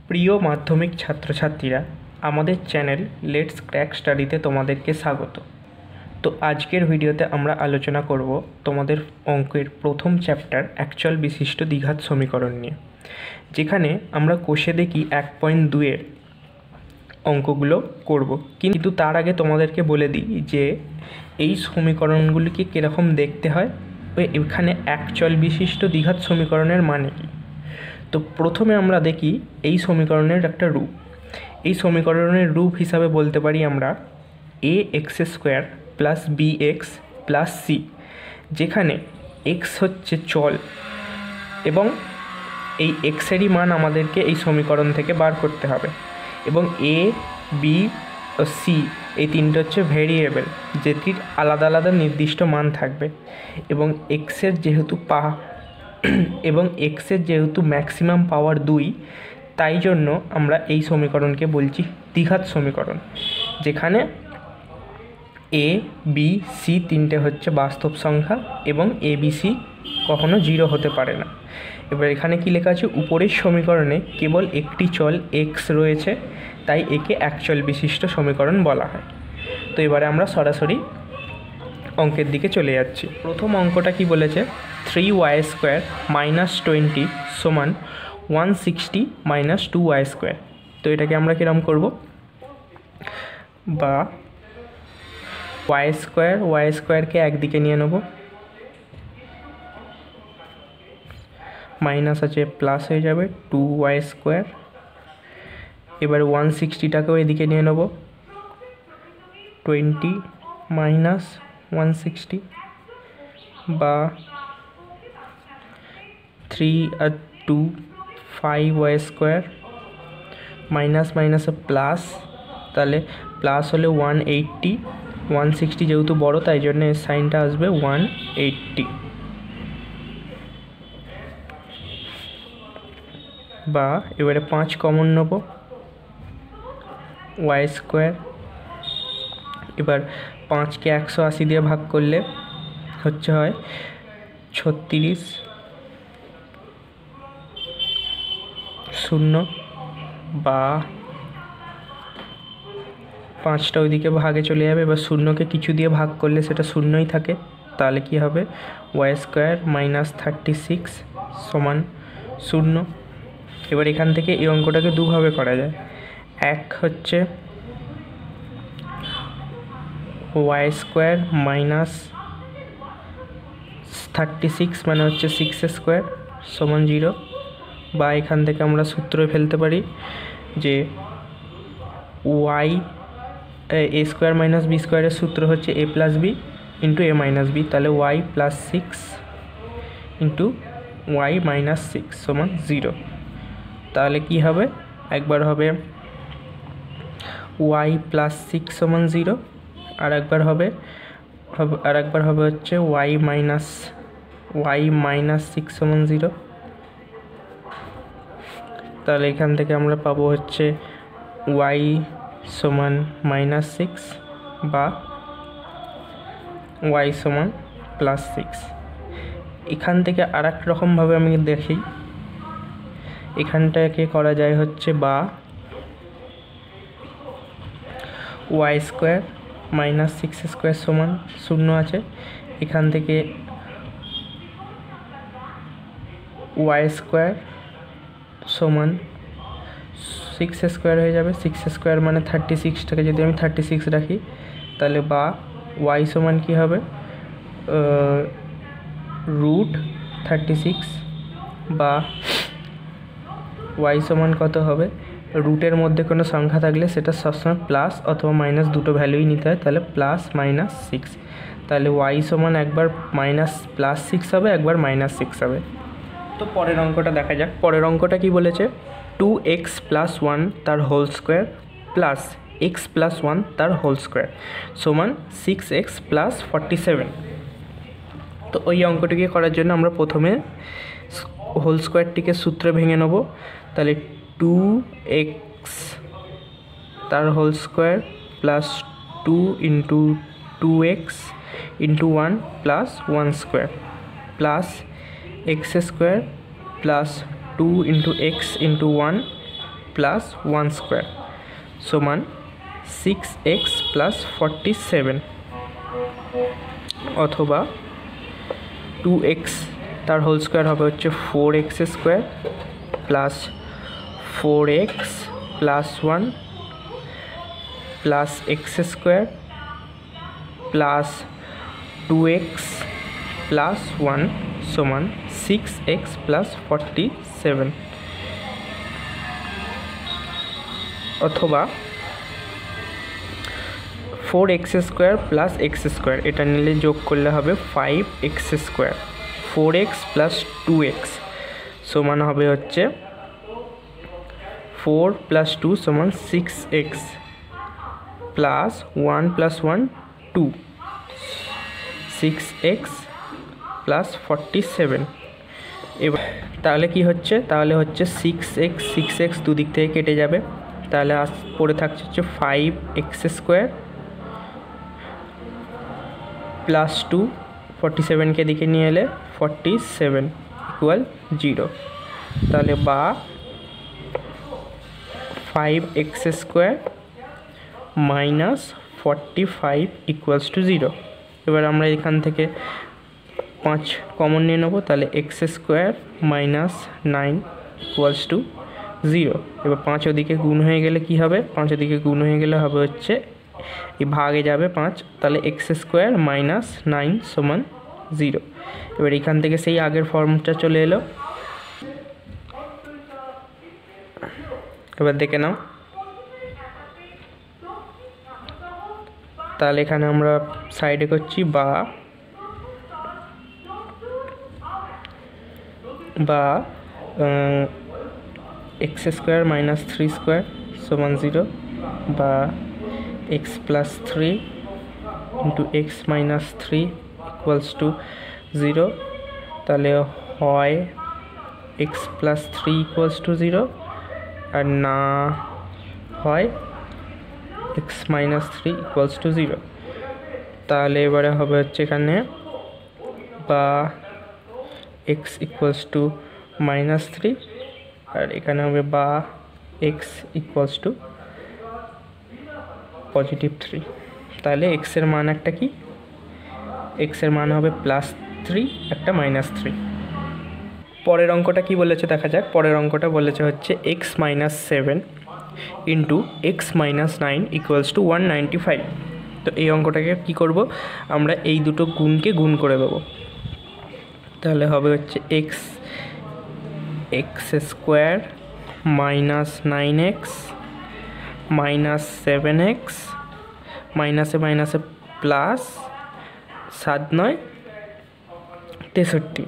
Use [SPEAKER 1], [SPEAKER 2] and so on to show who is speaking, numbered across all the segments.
[SPEAKER 1] প্রিয় মাধ্যমিক ছাত্রছাত্রীরা, আমাদের চ্যানেল লেটস ক্র্যাক স্টাডিতে তোমাদেরকে স্বাগত। তো আজকের ভিডিওতে আমরা আলোচনা করব তোমাদের অঙ্কের প্রথম চ্যাপ্টার অ্যাকচুয়াল বিশিষ্ট দ্বিঘাত সমীকরণ নিয়ে, যেখানে আমরা কোষে দেখি 1.2-এর অঙ্কগুলো করব। কিন্তু তার আগে তোমাদেরকে বলে দিই যে এই সমীকরণগুলিকে কীরকম দেখতে হয় ও এখানে অ্যাকচুয়াল বিশিষ্ট দ্বিঘাত সমীকরণের মানে কী। তো প্রথমে আমরা দেখি এই সমীকরণের একটা রূপ। এই সমীকরণের রূপ হিসাবে বলতে পারি আমরা ax² + bx + c, যেখানে x হচ্ছে চল এবং এই এক্সেরই মান আমাদেরকে এই সমীকরণ থেকে বার করতে হবে, এবং a, b ও c এই তিনটে হচ্ছে ভেরিয়েবল, যেটির আলাদা আলাদা নির্দিষ্ট মান থাকবে। এবং এক্সের যেহেতু ম্যাক্সিমাম পাওয়ার 2, তাই জন্য আমরা এই সমীকরণকে বলছি দ্বিঘাত সমীকরণ, যেখানে a, b, c তিনটে হচ্ছে বাস্তব সংখ্যা এবং a, b, c কখনো 0 হতে পারে না। এবার এখানে কি লেখা আছে, উপরের সমীকরণে কেবল একটি চল x রয়েছে, তাই একে অ্যাকচুয়াল বিশিষ্ট সমীকরণ বলা হয়। তো এবারে আমরা সরাসরি অঙ্কের দিকে চলে যাচ্ছি। প্রথম অঙ্কটা কি বলেছে, 3y² - 20 = 160 - 2y²। তো এটাকে আমরা কিরম করব, বা y²কে একদিকে নিয়ে নেব, মাইনাস আছে প্লাস হয়ে যাবে 2y²। এবার 160টাকেও এদিকে নিয়ে নেব, 20 - 160, বা 3 আর 2 5y² মাইনাস মাইনাসে প্লাস, তাহলে প্লাস হলে 180, 160 যেহেতু বড় তাই জন্য এর সাইনটা আসবে 180, বা এবারে 5 কমন নেব, y²। এবার 5কে 180 দিয়ে ভাগ করলে হয় 36, 0, বা 5টা ওইদিকে ভাগে চলে যাবে। এবার 0কে কিছু দিয়ে ভাগ করলে সেটা 0ই থাকে, তাহলে কি হবে, y² - 36 = 0। এবার এখান থেকে এই অঙ্কটাকে দুভাবে করা যায়। এক হচ্ছে y² - 36 মানে হচ্ছে 6² = 0, বা এখান থেকে আমরা সূত্র ফেলতে পারি যে a² - b² এর সূত্র হচ্ছে a + b × a - b, তাহলে y + 6 × y - 6 = 0। তাহলে কি হবে, একবার হবে y + 6 = 0, আর একবার হবে হচ্ছে y - 6 = 0। তাহলে এখান থেকে আমরা পাবো হচ্ছে y = -6 বা y +6। এখান থেকে আর এক রকমভাবে আমি দেখি, এখানটাকে করা যায় হচ্ছে বা y² - 6² = 0 আছে, এখান থেকে y² = 6² হয়ে যাবে। 6² মানে 36টাকে যদি আমি 36 রাখি, তাহলে বা y সমান কি হবে, √36, বা y সমান কত হবে, রুটের মধ্যে কোনো সংখ্যা থাকলে সেটা সবসময় প্লাস অথবা মাইনাস দুটো ভ্যালুই নিতে হয়, তাহলে +-6। তাহলে y সমান একবার -+6 হবে, একবার -6 হবে। তো পরের অঙ্কটা দেখা যাক। পরের অঙ্কটা কি বলেছে, 2x + 1 তার হোল স্কোয়ার প্লাস x + 1 তার হোল স্কোয়ার সমান 6x + 47। তো ওই অঙ্কটিকে করার জন্য আমরা প্রথমে হোল স্কোয়ারটিকে সূত্রে ভেঙে নেব। তাহলে 2x তার whole square plus 2 × 2x × 1 + 1² plus x² + 2 × x × 1 plus 1 square সমান 6x প্লাস 47, অথবা 2x তার হোল স্কোয়ার হবে হচ্ছে 4x square plus 4x plus 1 plus x square plus 2x plus 1 সমান 6x প্লাস 47, অথবা 4x square plus x square, এটা নিলে যোগ করলে হবে 5x square, 4x plus 2x সমান হবে হচ্ছে 4 প্লাস 2 সমান 6x plus 1 plus 1 2, 6x plus 47। এবার তাহলে কি হচ্ছে, তাহলে হচ্ছে 6x দুদিক থেকে কেটে যাবে, তাহলে পড়ে থাকছে হচ্ছে 5x স্কোয়ার প্লাস 2, 47কে দিকে নিয়ে এলে 47 ইকুয়াল 0, তাহলে বা 5x square minus 45 equals to 0। এবার আমরা এখান থেকে 5 কমন নিয়ে নেবো, তাহলে x square minus 9 equals to 0। এবার 5 ওদিকে গুণ হয়ে গেলে কি হবে, 5 ওদিকে গুণ হয়ে গেলে হবে হচ্ছে এই ভাগে যাবে 5, তাহলে x স্কোয়ার মাইনাস 9 সমান 0। এবার এখান থেকে সেই আগের ফর্মটা চলে এলো। এবার দেখে নাও, তাহলে এখানে আমরা সাইডে করছি বা x স্কোয়ার মাইনাস 3 স্কোয়ার সমান 0, বা x plus 3 into x minus 3 equals to 0, তাহলে হয় x প্লাস 3 ইকুয়ালস টু 0, আর না হয় x মাইনাস 3 ইকুয়ালস টু 0। তাহলে এবারে হবে হচ্ছে এখানে বা x ইকুয়ালস টু মাইনাস 3, আর এখানে হবে বা x ইকুয়ালস টু পজিটিভ 3। তাহলে x এর মান একটা কি, x এর মান হবে প্লাস 3, একটা মাইনাস 3। পরের অঙ্কটা কি বলেছে দেখা যাক। পরের অঙ্কটা বলেছে হচ্ছে x minus 7 into x minus 9 equals to 195। তো এই অঙ্কটাকে কি করব, আমরা এই দুটো গুণকে গুণ করে দেবো, তাহলে হবে হচ্ছে x square minus 9x minus 7x মাইনাসে মাইনাসে প্লাস 7 9 63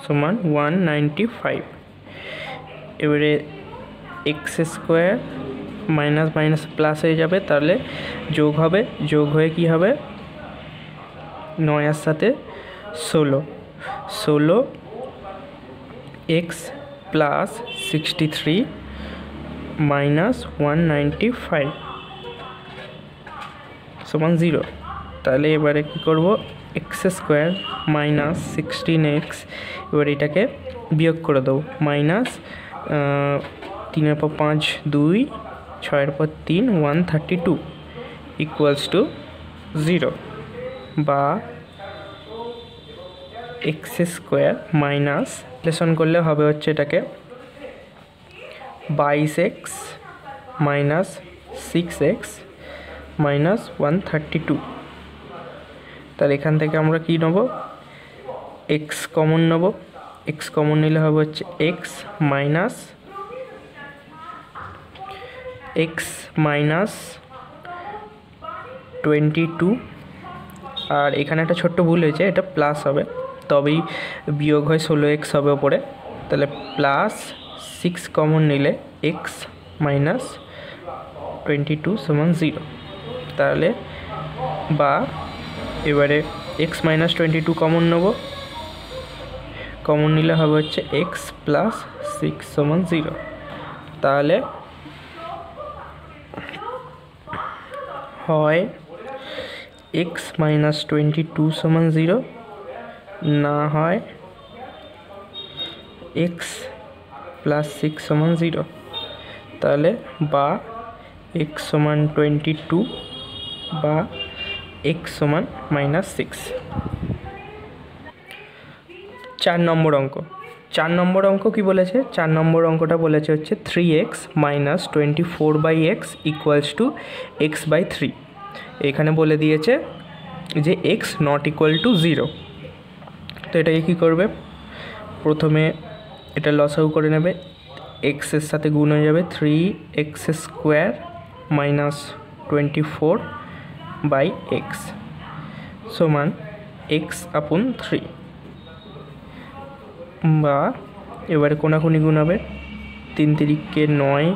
[SPEAKER 1] সমান 195। এবারে x square minus minus plus হয়ে যাবে, তাহলে যোগ হবে, যোগ হয়ে কি হবে 9 এর সাথে 16 x প্লাস 63 মাইনাস 195 সমান 0। তাহলে এবারে কি করব, x স্কোয়ার মাইনাস 16x, এবার এটাকে বিয়োগ করে দেবো, মাইনাস 3 পর 5 2, 6 পর 3 132 ইকুয়ালস টু 0, বা x স্কোয়ার মাইনাস লেসন করলে হবে হচ্ছে এটাকে 22x মাইনাস 6x মাইনাস 132। তাহলে এখান থেকে আমরা কি নেব, x কমন নেব, x কমন নিলে হবে হচ্ছে x মাইনাস 22, আর এখানে একটা ছোট্ট ভুল হয়েছে, এটা প্লাস হবে তবেই বিয়োগ হয় 16x হবে ওপরে, তাহলে প্লাস 6 কমন নিলে x মাইনাস 22 সমান 0। তাহলে বা এবারে x মাইনাস 22 কমন নেব, কমন নিলে হবে হচ্ছে x প্লাস 6 সমান 0। তাহলে হয় x মাইনাস 22 সমান 0, না হয় x প্লাস 6 সমান 0। তাহলে বা এক্স সমান 22 বা এক্স সমান -6। 4 নম্বর অঙ্ক। 4 নম্বর অঙ্ক কি বলেছে? 4 নম্বর অঙ্কটা বলেছে হচ্ছে 3x - 24/x = x/3। এখানে বলে দিয়েছে যে x ≠ 0। তো এটাকে কী করবে? প্রথমে এটা লসাগু করে নেবে, এক্সের সাথে গুণ হয়ে যাবে 3x² - 24/x সমান x/3 বা এবারে কোনাকুনি গুণ হবে 3 × 3 = 9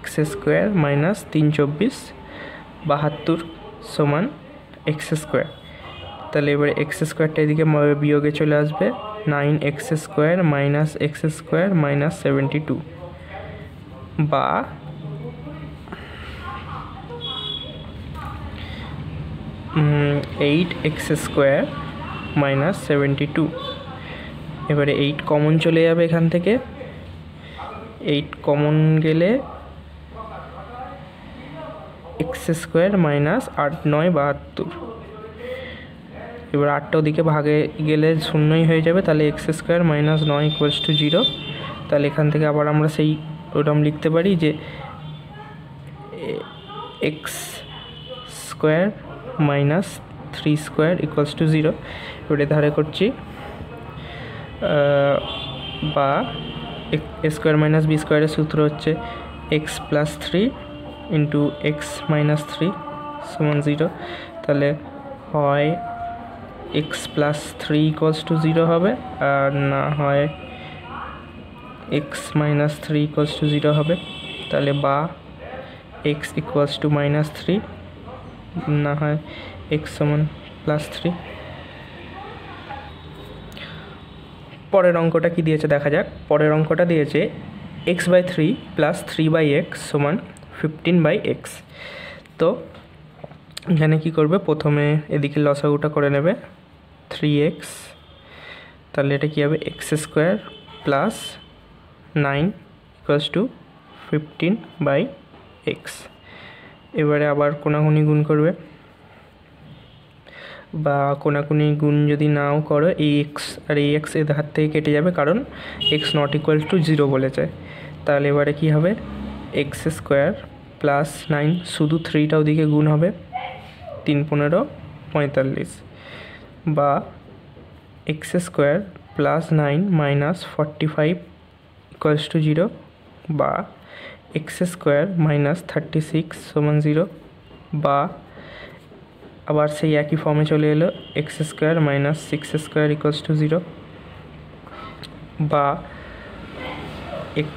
[SPEAKER 1] x² - 3 × 24 72 সমান x²। তাহলে এবারে x²টা এদিকে বিয়োগে চলে আসবে 9x² - x² - 72 বা 8x² - 72। এবারে 8 কমন চলে যাবে এখান থেকে, 8 কমন গেলে x² - 8 × 9 = 72। এবার 8টা ওদিকে ভাগে গেলে শূন্যই হয়ে যাবে, তাহলে x² - 9 = 0। তাহলে এখান থেকে আবার আমরা সেই ওরকম লিখতে পারি যে x² - 3² = 0। এবারে ধারে করছি বা a² - b² এর সূত্র হচ্ছে x + 3 × x - 3 = 0। তাহলে হয় x + 3 = 0 হবে, আর না হয় x - 3 = 0 হবে। তাহলে বা x = -3 না হয় x সমান +3। পরের অঙ্কটা কি দিয়েছে দেখা যাক। পরের অঙ্কটা দিয়েছে x/3 + 3/x সমান 15/x। তো এখানে কি করবে? প্রথমে এদিকে লসাগুটা করে নেবে 3x, তাহলে এটা কি হবে? x² + 9 = 15/x। এবারে আবার কোনাকুনি গুণ করবে, বা কোনাকুনি গুণ যদি নাও করো এই এক্স আর এই এক্স এদের হাত থেকে কেটে যাবে, কারণ x ≠ 0 বলেছে। তাহলে এবারে কি হবে? x² + 9, শুধু 3টা ওদিকে গুণ হবে 3 × 15 = 45 বা x² + 9 - 45 = 0 বা x² - 36 = 0 বা আবার সেই একই ফর্মে চলে এলো x² - 6² = 0 বা x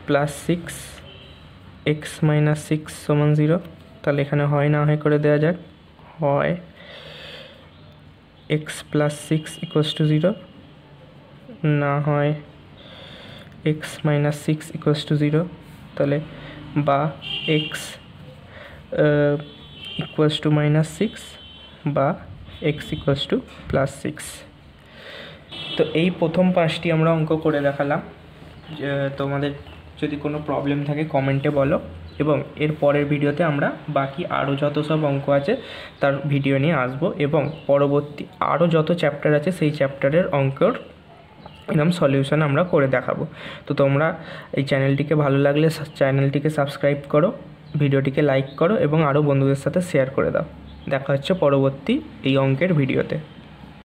[SPEAKER 1] + 6 x - 6 = 0। তাহলে এখানে হয় না হয় করে দেওয়া যাক, হয় x + 6 = 0 না হয় x - 6 = 0। তাহলে বা x = -6 বা x = +6। তো এই প্রথম 5টি আমরা অঙ্ক করে দেখালাম। তোমাদের যদি কোনো প্রবলেম থাকে কমেন্টে বলো, এবং এর পরের ভিডিওতে আমরা বাকি আরও যত সব অঙ্ক আছে তার ভিডিও নিয়ে আসবো, এবং পরবর্তী আরও যত চ্যাপ্টার আছে সেই চ্যাপ্টারের অঙ্কর এরকম সলিউশন আমরা করে দেখাবো। তো তোমরা এই চ্যানেলটিকে ভালো লাগলে চ্যানেলটিকে সাবস্ক্রাইব করো, ভিডিওটিকে লাইক করো এবং আরও বন্ধুদের সাথে শেয়ার করে দাও। দেখা হচ্ছে পরবর্তী এই অঙ্কের ভিডিওতে।